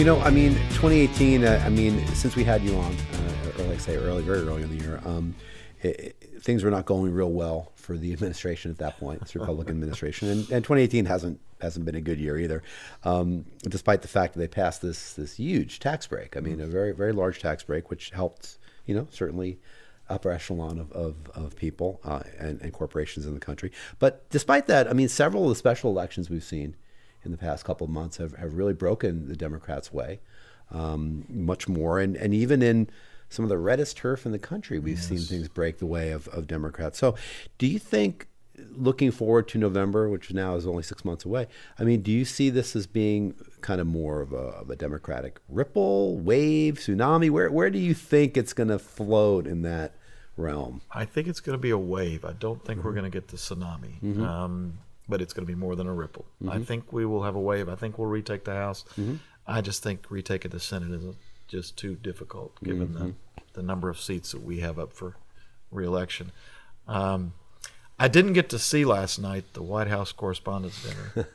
I mean, 2018, since we had you on, or like I say, very early in the year, things were not going real well for the administration at that point, this Republican administration. And 2018 hasn't been a good year either, despite the fact that they passed this huge tax break. I mean, a very, very large tax break, which helped, certainly upper echelon of people and corporations in the country. But despite that, I mean, several of the special elections we've seen in the past couple of months have really broken the Democrats' way much more. And even in some of the reddest turf in the country, we've seen things break the way of Democrats. So do you think, looking forward to November, which now is only 6 months away, I mean, do you see this as being kind of more of a Democratic ripple, wave, tsunami? Where do you think it's going to float in that realm? I think it's going to be a wave. I don't think we're going to get the tsunami. But it's going to be more than a ripple. I think we will have a wave. I think we'll retake the House. I just think retaking the Senate is just too difficult, given the number of seats that we have up for re-election. I didn't get to see last night the White House Correspondents' Dinner,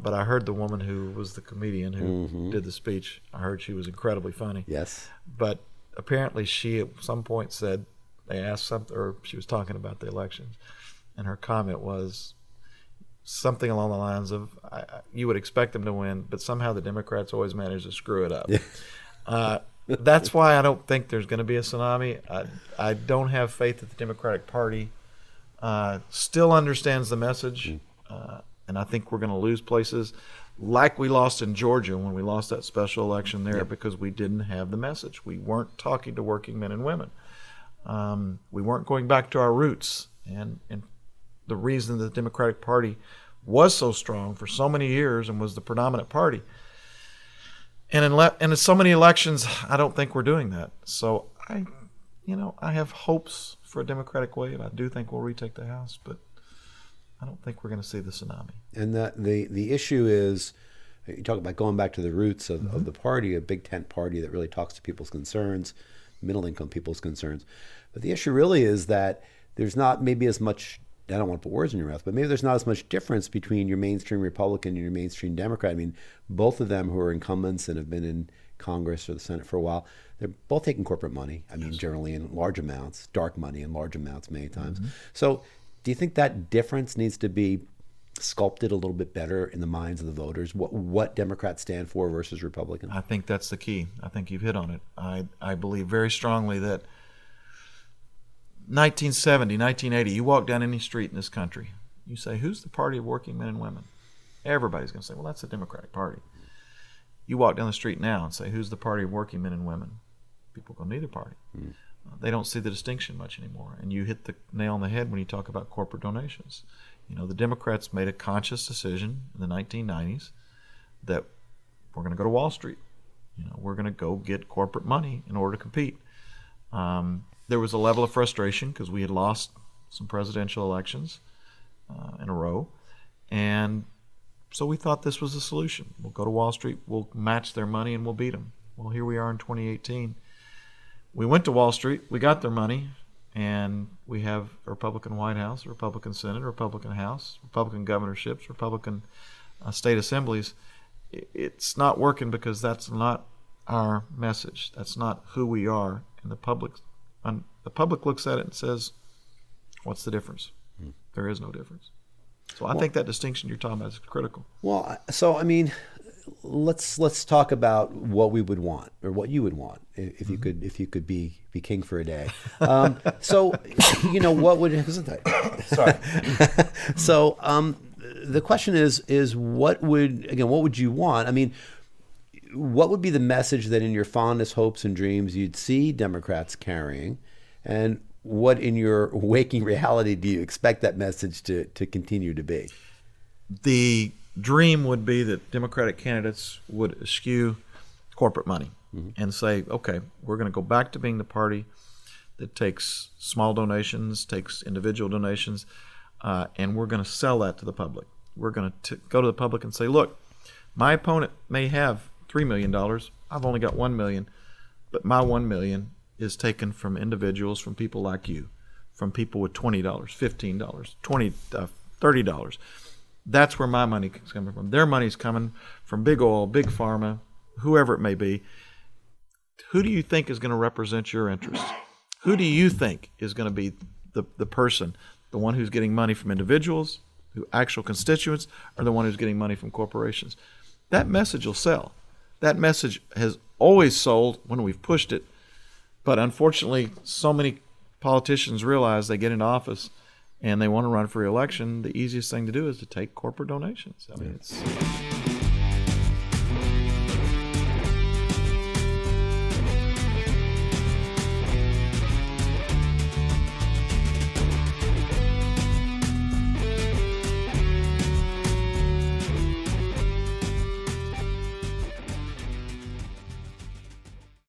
but I heard the woman who was the comedian who did the speech. I heard she was incredibly funny. Yes. But apparently she at some point said, they asked something, or she was talking about the elections, and her comment was something along the lines of, you would expect them to win, but somehow the Democrats always manage to screw it up. That's why I don't think there's going to be a tsunami. I don't have faith that the Democratic Party still understands the message, and I think we're going to lose places like we lost in Georgia when we lost that special election there because we didn't have the message. We weren't talking to working men and women. We weren't going back to our roots, and the reason the Democratic Party was so strong for so many years and was the predominant party. And in so many elections, I don't think we're doing that. So I have hopes for a Democratic wave. I do think we'll retake the House, but I don't think we're going to see the tsunami. And the issue is, you talk about going back to the roots of the party, a big tent party that really talks to people's concerns, middle-income people's concerns. But the issue really is that there's not maybe as much, I don't want to put words in your mouth, but maybe there's not as much difference between your mainstream Republican and your mainstream Democrat. I mean, both of them who are incumbents and have been in Congress or the Senate for a while, they're both taking corporate money. I mean, generally in large amounts, dark money in large amounts many times. So do you think that difference needs to be sculpted a little bit better in the minds of the voters, what Democrats stand for versus Republicans? I think that's the key. I think you've hit on it. I believe very strongly that 1970, 1980, you walk down any street in this country, you say, who's the party of working men and women? Everybody's going to say, well, that's the Democratic Party. You walk down the street now and say, who's the party of working men and women? People go, neither party. They don't see the distinction much anymore. And you hit the nail on the head when you talk about corporate donations. The Democrats made a conscious decision in the 1990s that we're going to go to Wall Street. We're going to go get corporate money in order to compete. There was a level of frustration because we had lost some presidential elections in a row. And so we thought this was a solution. We'll go to Wall Street, we'll match their money, and we'll beat them. Well, here we are in 2018. We went to Wall Street, we got their money, and we have a Republican White House, a Republican Senate, a Republican House, Republican governorships, Republican state assemblies. It's not working because that's not our message. That's not who we are. And the public looks at it and says, what's the difference? There is no difference. So I think that distinction you're talking about is critical. Well, so I mean, let's talk about what we would want, or what you would want, if you could be king for a day. So what would Sorry. So the question is what would you want? I mean, what would be the message that in your fondest hopes and dreams you'd see Democrats carrying, and what in your waking reality do you expect that message to continue to be? The dream would be that Democratic candidates would eschew corporate money and say, okay, we're going to go back to being the party that takes small donations, takes individual donations, and we're going to sell that to the public. We're going to go to the public and say, look, my opponent may have $3 million. I've only got $1 million, but my $1 million is taken from individuals, from people like you, from people with $20, $15, $20, $30. That's where my money is coming from. Their money's coming from big oil, big pharma, whoever it may be, who do you think is going to represent your interests? Who do you think is going to be the person, the one who's getting money from individuals, actual constituents, or the one who's getting money from corporations? That message will sell. That message has always sold when we've pushed it, but unfortunately, so many politicians realize they get into office and they want to run for re-election. The easiest thing to do is to take corporate donations. I mean, it's